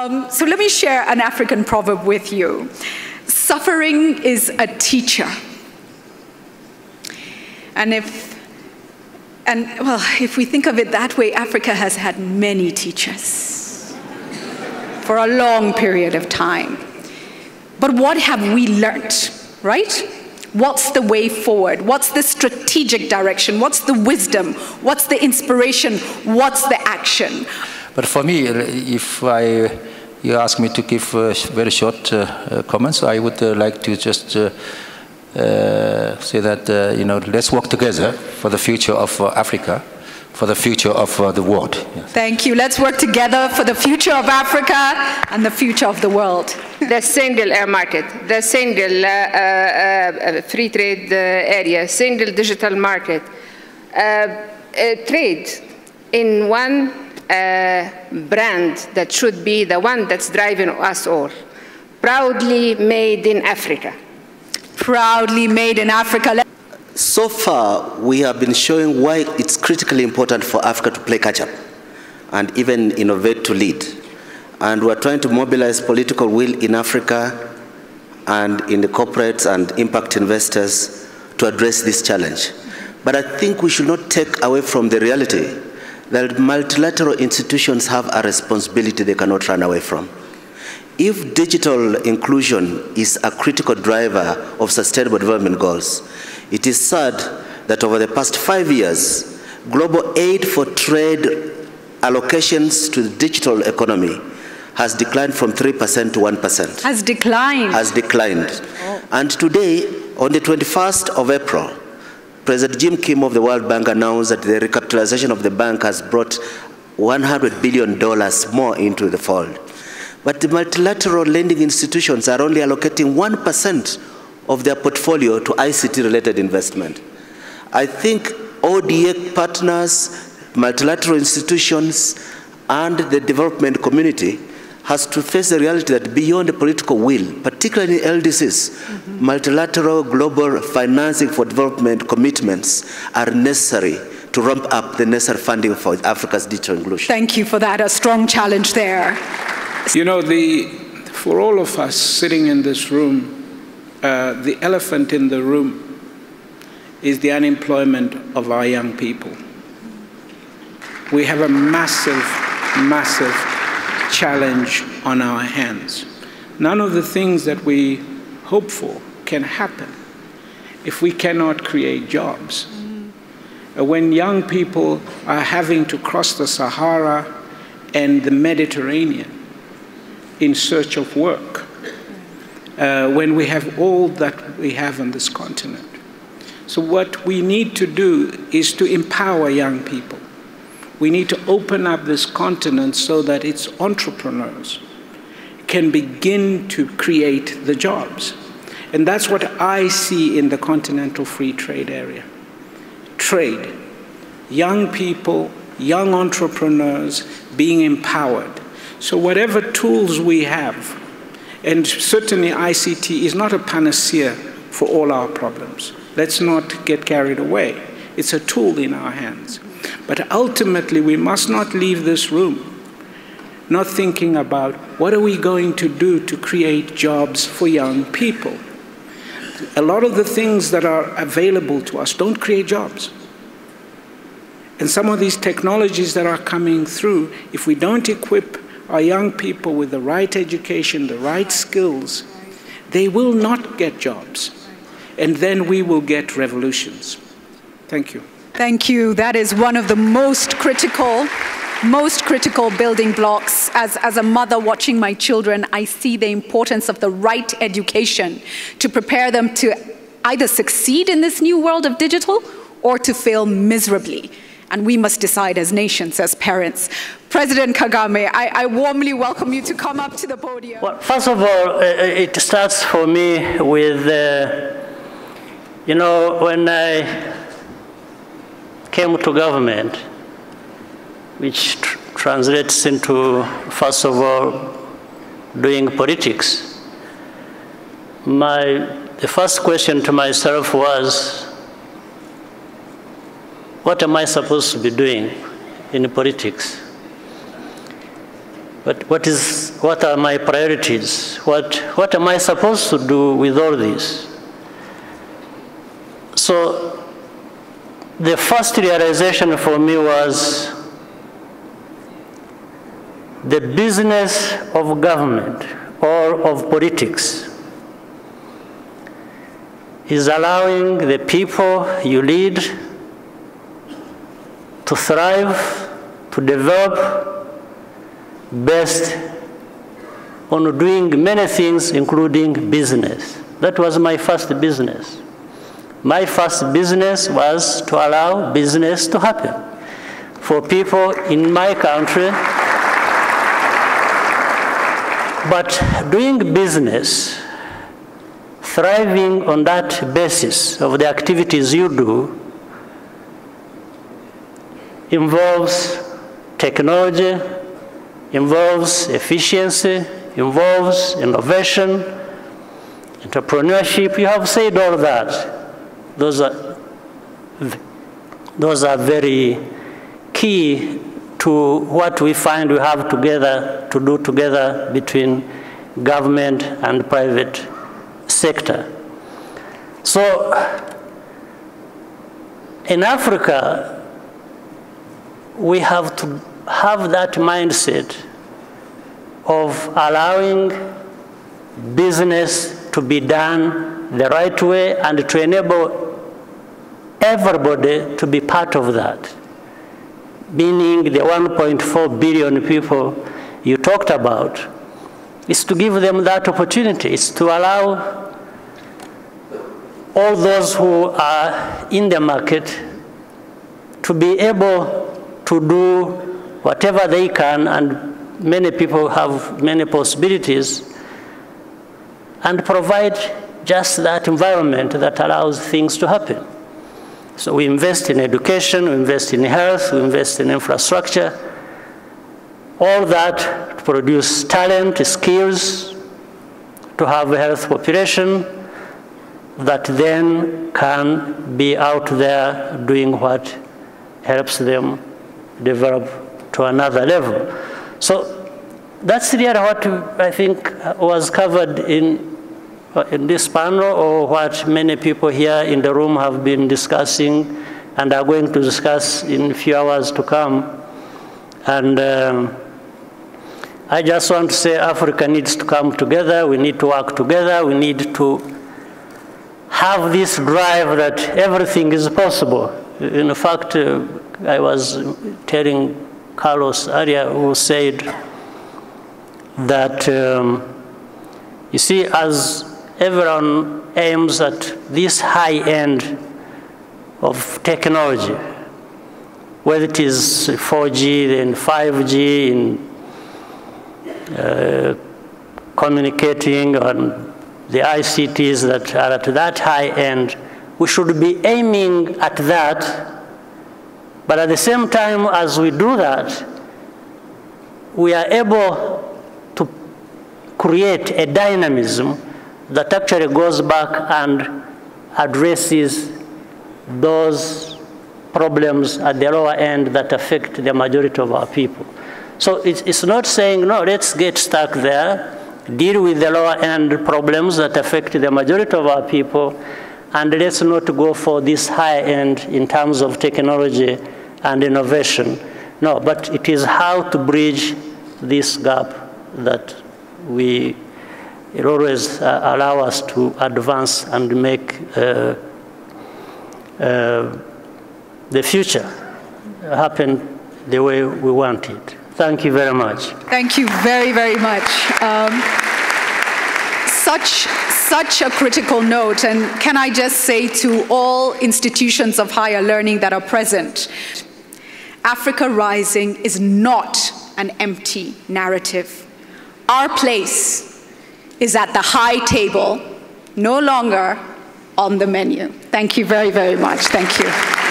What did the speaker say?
So let me share an African proverb with you. Suffering is a teacher. And if we think of it that way, Africa has had many teachers for a long period of time. But what have we learnt, right? What's the way forward? What's the strategic direction? What's the wisdom? What's the inspiration? What's the action? But for me, if you ask me to give very short comments, I would like to just say that, let's work together for the future of Africa, for the future of the world. Yes. Thank you. Let's work together for the future of Africa and the future of the world. The single air market, the single free trade area, single digital market, trade in one brand that should be the one that's driving us all. Proudly made in Africa. Proudly made in Africa. So far, we have been showing why it's critically important for Africa to play catch-up and even innovate to lead. And we're trying to mobilize political will in Africa and in the corporates and impact investors to address this challenge. But I think we should not take away from the reality that multilateral institutions have a responsibility they cannot run away from. If digital inclusion is a critical driver of sustainable development goals, it is sad that over the past 5 years, global aid for trade allocations to the digital economy has declined from 3% to 1%. Has declined? Has declined. Oh. And today, on the 21st of April, President Jim Kim of the World Bank announced that the recapitalization of the bank has brought $100 billion more into the fold. But the multilateral lending institutions are only allocating 1% of their portfolio to ICT-related investment. I think ODA partners, multilateral institutions, and the development community has to face the reality that beyond the political will, particularly in LDCs, multilateral global financing for development commitments are necessary to ramp up the necessary funding for Africa's digital inclusion. Thank you for that, a strong challenge there. You know, for all of us sitting in this room, the elephant in the room is the unemployment of our young people. We have a massive, massive challenge on our hands. None of the things that we hope for can happen if we cannot create jobs. When young people are having to cross the Sahara and the Mediterranean in search of work, when we have all that we have on this continent. So what we need to do is to empower young people. We need to open up this continent so that its entrepreneurs can begin to create the jobs. And that's what I see in the continental free trade area. Trade. Young people, young entrepreneurs being empowered. So whatever tools we have, and certainly ICT is not a panacea for all our problems. Let's not get carried away. It's a tool in our hands. But ultimately, we must not leave this room not thinking about what are we going to do to create jobs for young people. A lot of the things that are available to us don't create jobs. And some of these technologies that are coming through, if we don't equip our young people with the right education, the right skills, they will not get jobs. And then we will get revolutions. Thank you. Thank you. That is one of the most critical building blocks. As a mother watching my children, I see the importance of the right education to prepare them to either succeed in this new world of digital or to fail miserably. And we must decide as nations, as parents. President Kagame, I warmly welcome you to come up to the podium. Well, first of all, it starts for me with, when I came to government, which translates into, first of all, doing politics. The first question to myself was, what am I supposed to be doing in politics? But what is what are my priorities? What am I supposed to do with all this? So the first realization for me was the business of government or of politics is allowing the people you lead to thrive, to develop based on doing many things, including business. That was my first business. My first business was to allow business to happen for people in my country. But doing business, thriving on that basis of the activities you do, involves technology, involves efficiency, involves innovation, entrepreneurship. You have said all that. Those are very key to what we find we have to do together between government and private sector. So in Africa, we have to have that mindset of allowing business to be done the right way and to enable everybody to be part of that. Meaning the 1.4 billion people you talked about, is to give them that opportunity. It's to allow all those who are in the market to be able to do whatever they can, and many people have many possibilities, and provide just that environment that allows things to happen. So we invest in education, we invest in health, we invest in infrastructure, all that to produce talent, skills, to have a health population that then can be out there doing what helps them develop to another level. So that's really what I think was covered in this panel, or what many people here in the room have been discussing and are going to discuss in a few hours to come. And I just want to say Africa needs to come together. We need to work together. We need to have this drive that everything is possible. In fact, I was telling Carlos earlier, who said that, you see, as everyone aims at this high end of technology, whether it is 4G and 5G, in communicating on the ICTs that are at that high end, we should be aiming at that. But at the same time as we do that, we are able to create a dynamism that actually goes back and addresses those problems at the lower end that affect the majority of our people. So it's not saying, no, let's get stuck there, deal with the lower end problems that affect the majority of our people, and let's not go for this high end in terms of technology and innovation. No, but it is how to bridge this gap that it always allow us to advance and make the future happen the way we want it. Thank you very much. Thank you very, very much. Such a critical note, and can I just say to all institutions of higher learning that are present, Africa Rising is not an empty narrative. Our place is at the high table, no longer on the menu. Thank you very, very much. Thank you.